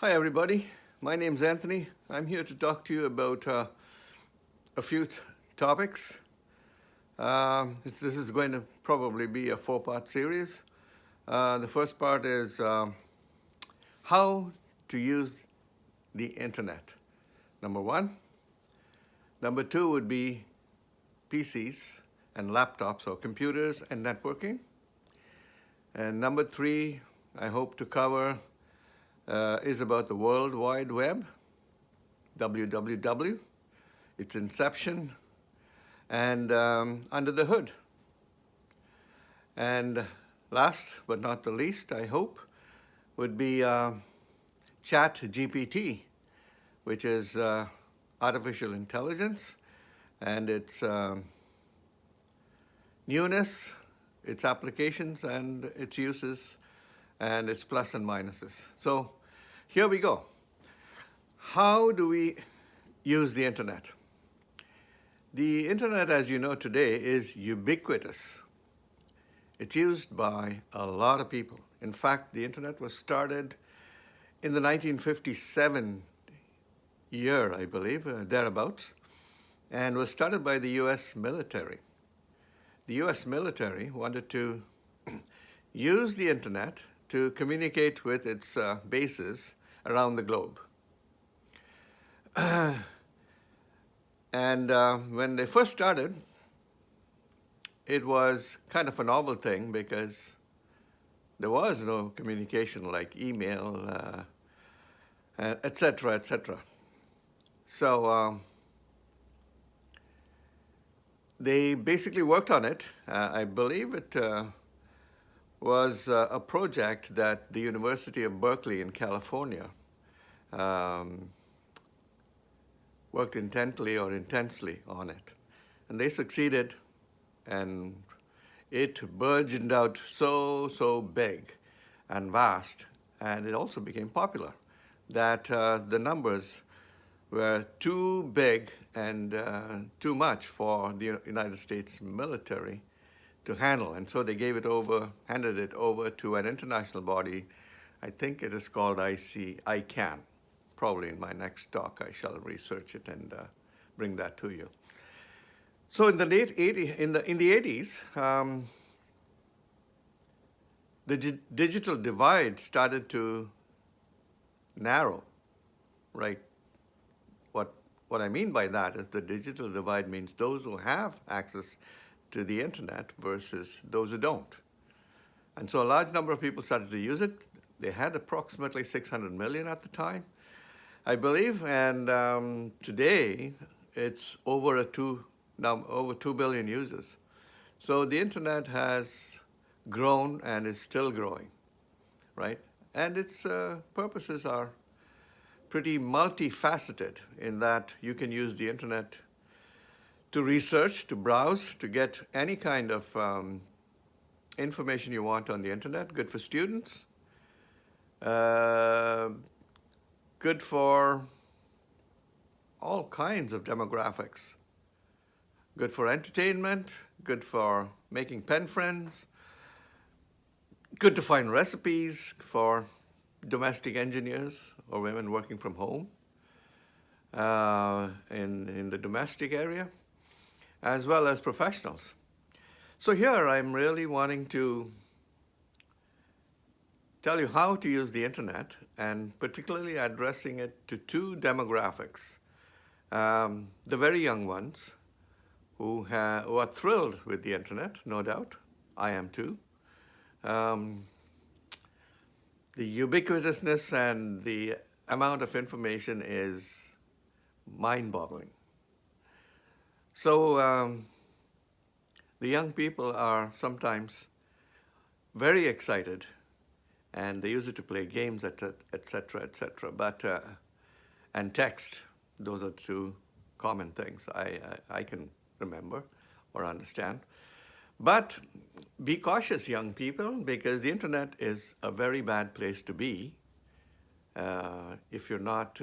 Hi, everybody. My name's Anthony. I'm here to talk to you about a few topics. This is going to probably be a four-part series. The first part is how to use the internet. Number one. Number two would be PCs and laptops or computers and networking. And number three, I hope to cover is about the World Wide Web, WWW, its inception, and under the hood. And last but not the least, I hope, would be ChatGPT, which is artificial intelligence, and its newness, its applications, and its uses, and its plus and minuses. So here we go. How do we use the internet? The internet, as you know today, is ubiquitous. It's used by a lot of people. In fact, the internet was started in the 1957 year, I believe, thereabouts, and was started by the US military. The US military wanted to use the internet to communicate with its bases around the globe. And when they first started, it was kind of a novel thing because there was no communication like email, et cetera, et cetera. So they basically worked on it. I believe it was a project that the University of Berkeley in California worked intently or intensely on it. And they succeeded, and it burgeoned out so big and vast, and it also became popular, that the numbers were too big and too much for the United States military to handle. And so they handed it over to an international body. I think it is called ICANN. Probably in my next talk, I shall research it and bring that to you. So in the late 80s, in the 80s, the digital divide started to narrow, right? What I mean by that is the digital divide means those who have access to the internet versus those who don't. And so a large number of people started to use it. They had approximately 600 million at the time, I believe, and today it's over 2 billion users. So the internet has grown and is still growing, right? And its purposes are pretty multifaceted in that you can use the internet to research, to browse, to get any kind of information you want on the internet. Good for students, good for all kinds of demographics. Good for entertainment, good for making pen friends, good to find recipes for domestic engineers or women working from home in the domestic area, as well as professionals. So here I'm really wanting to tell you how to use the internet, and particularly addressing it to two demographics. The very young ones who are thrilled with the internet, no doubt. I am too. The ubiquitousness and the amount of information is mind-boggling. So the young people are sometimes very excited, and they use it to play games, et cetera, et cetera. But and text, those are two common things I can remember or understand. But be cautious, young people, because the internet is a very bad place to be if you're not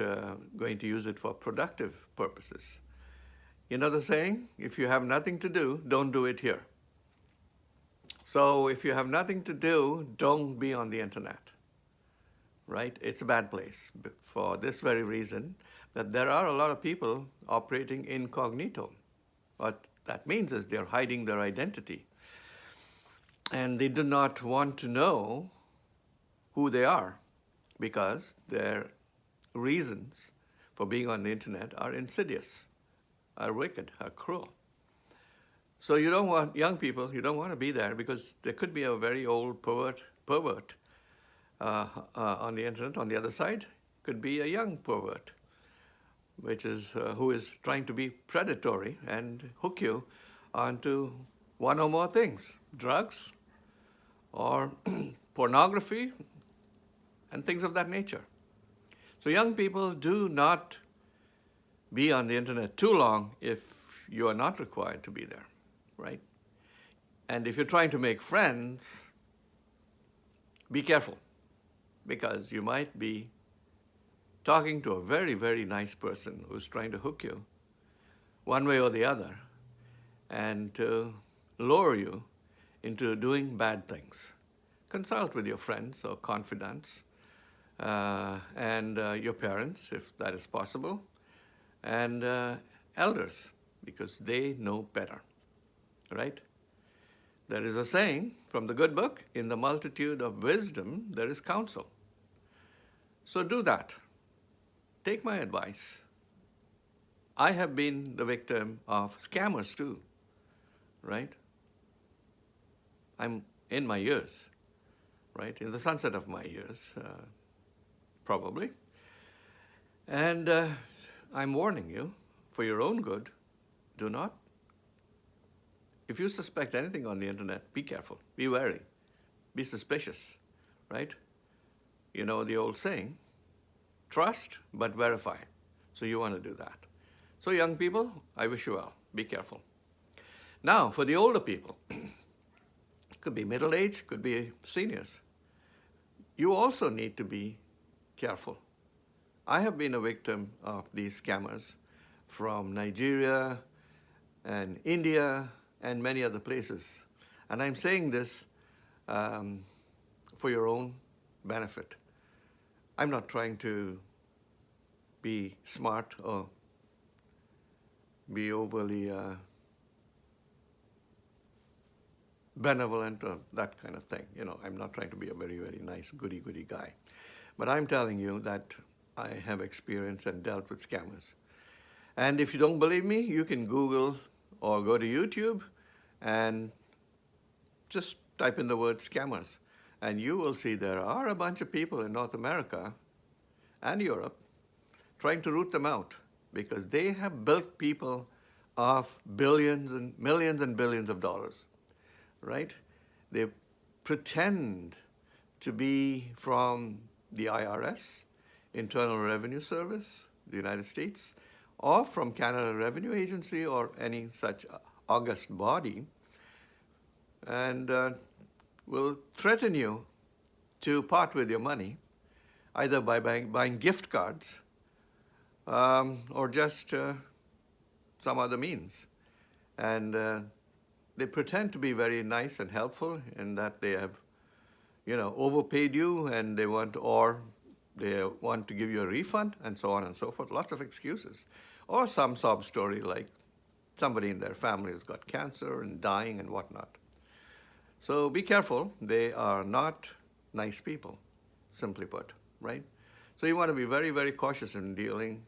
going to use it for productive purposes. You know the saying, if you have nothing to do, don't do it here. So if you have nothing to do, don't be on the internet, right? It's a bad place for this very reason that there are a lot of people operating incognito. What that means is they're hiding their identity. And they do not want to know who they are because their reasons for being on the internet are insidious, are wicked, are cruel. So you don't want young people, you don't want to be there because there could be a very old pervert on the internet. On the other side, could be a young pervert, which is who is trying to be predatory and hook you onto one or more things, drugs or pornography and things of that nature. So young people, do not be on the internet too long if you are not required to be there, right? And if you're trying to make friends, be careful because you might be talking to a very, very nice person who's trying to hook you one way or the other and to lure you into doing bad things. Consult with your friends or confidants and your parents, if that is possible, and elders, because they know better, right? There is a saying from the good book, in the multitude of wisdom, there is counsel. So do that. Take my advice. I have been the victim of scammers too, right? I'm in my years, right? In the sunset of my years, probably. And I'm warning you, for your own good, do not. If you suspect anything on the internet, be careful, be wary, be suspicious, right? You know the old saying, trust but verify. So you want to do that. So young people, I wish you well. Be careful. Now, for the older people, could be middle-aged, could be seniors, you also need to be careful. I have been a victim of these scammers from Nigeria and India and many other places. And I'm saying this for your own benefit. I'm not trying to be smart or be overly benevolent or that kind of thing. You know, I'm not trying to be a very, very nice goody-goody guy. But I'm telling you that I have experienced and dealt with scammers. And if you don't believe me, you can Google or go to YouTube and just type in the word scammers. And you will see there are a bunch of people in North America and Europe trying to root them out because they have built people of billions and millions and billions of dollars, right? They pretend to be from the IRS, Internal Revenue Service, the United States, or from Canada Revenue Agency or any such august body, and will threaten you to part with your money, either by buying gift cards or just some other means. And they pretend to be very nice and helpful in that they have, you know, overpaid you and they want to give you a refund and so on and so forth. Lots of excuses. Or some sob story like somebody in their family has got cancer and dying and whatnot. So be careful. They are not nice people, simply put, right? So you want to be very, very cautious in dealing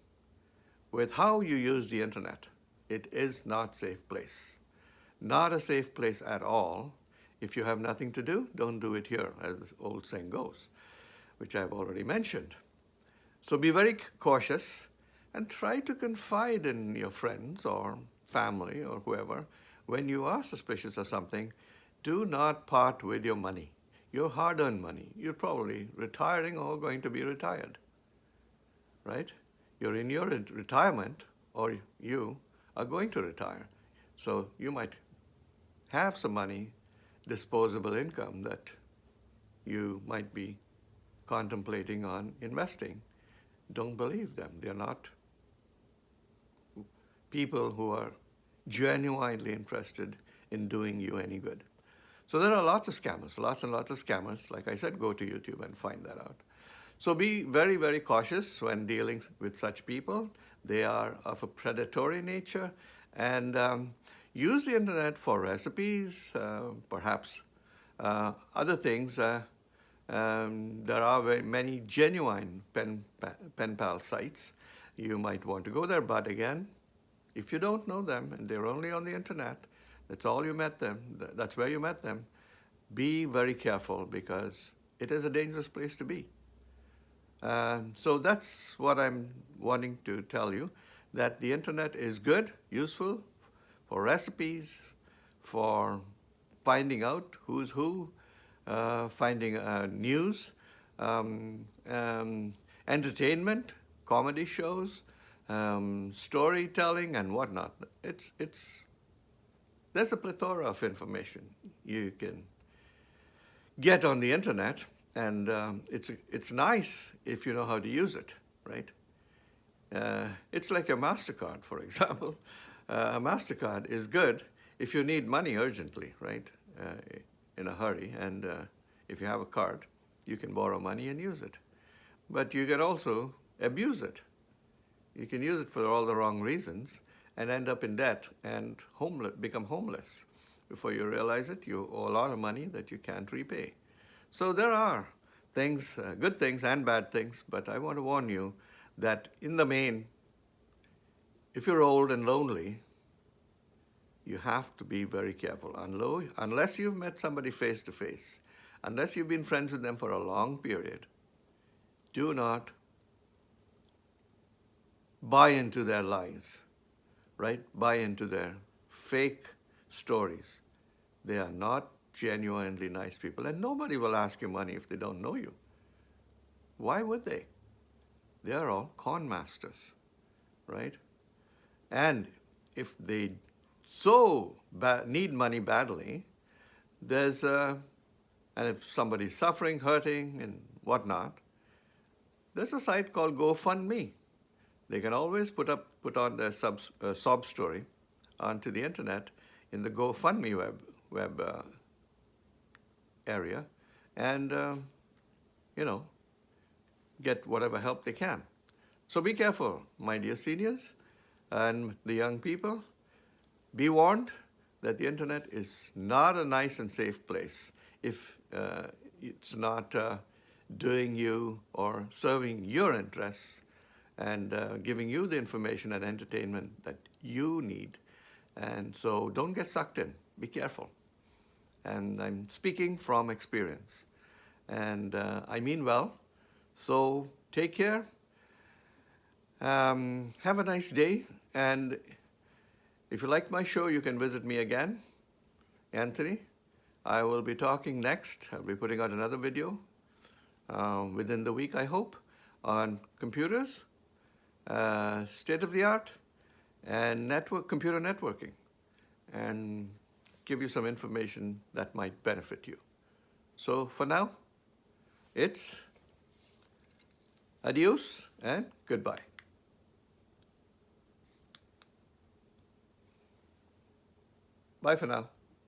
with how you use the internet. It is not a safe place. Not a safe place at all. If you have nothing to do, don't do it here, as the old saying goes, which I've already mentioned. So be very cautious and try to confide in your friends or family or whoever. When you are suspicious of something, do not part with your money, your hard-earned money. You're probably retiring or going to be retired, right? You're in your retirement or you are going to retire. So you might have some money, disposable income that you might be contemplating on investing. Don't believe them. They're not people who are genuinely interested in doing you any good. So there are lots of scammers, lots and lots of scammers. Like I said, go to YouTube and find that out. So be very, very cautious when dealing with such people. They are of a predatory nature, and use the internet for recipes, perhaps other things. There are very many genuine pen pal sites. You might want to go there, but again, if you don't know them and they're only on the internet, that's all you met them, that's where you met them, be very careful because it is a dangerous place to be. So that's what I'm wanting to tell you, that the internet is good, useful for recipes, for finding out who's who, finding news, entertainment, comedy shows, storytelling, and whatnot. There's a plethora of information you can get on the internet, and it's nice if you know how to use it, right? It's like a MasterCard, for example. A MasterCard is good if you need money urgently, right? In a hurry, and if you have a card, you can borrow money and use it. But you can also abuse it. You can use it for all the wrong reasons and end up in debt and become homeless. Before you realize it, you owe a lot of money that you can't repay. So there are things, good things and bad things, but I want to warn you that in the main, if you're old and lonely, you have to be very careful. Unless you've met somebody face to face, unless you've been friends with them for a long period, do not buy into their lies, right? Buy into their fake stories. They are not genuinely nice people, and nobody will ask you money if they don't know you. Why would they? They are all con masters, right? And if they need money badly, and if somebody's suffering, hurting, and whatnot, there's a site called GoFundMe. They can always put on their sob story onto the internet in the GoFundMe web area, and get whatever help they can. So be careful, my dear seniors and the young people. Be warned that the internet is not a nice and safe place if it's not doing you or serving your interests and giving you the information and entertainment that you need. And so don't get sucked in. Be careful. And I'm speaking from experience. And I mean well. So take care. Have a nice day. And if you like my show, you can visit me again, Anthony. I will be talking next. I'll be putting out another video within the week, I hope, on computers, state-of-the-art, and computer networking, and give you some information that might benefit you. So for now, it's adios and goodbye. Bye for now.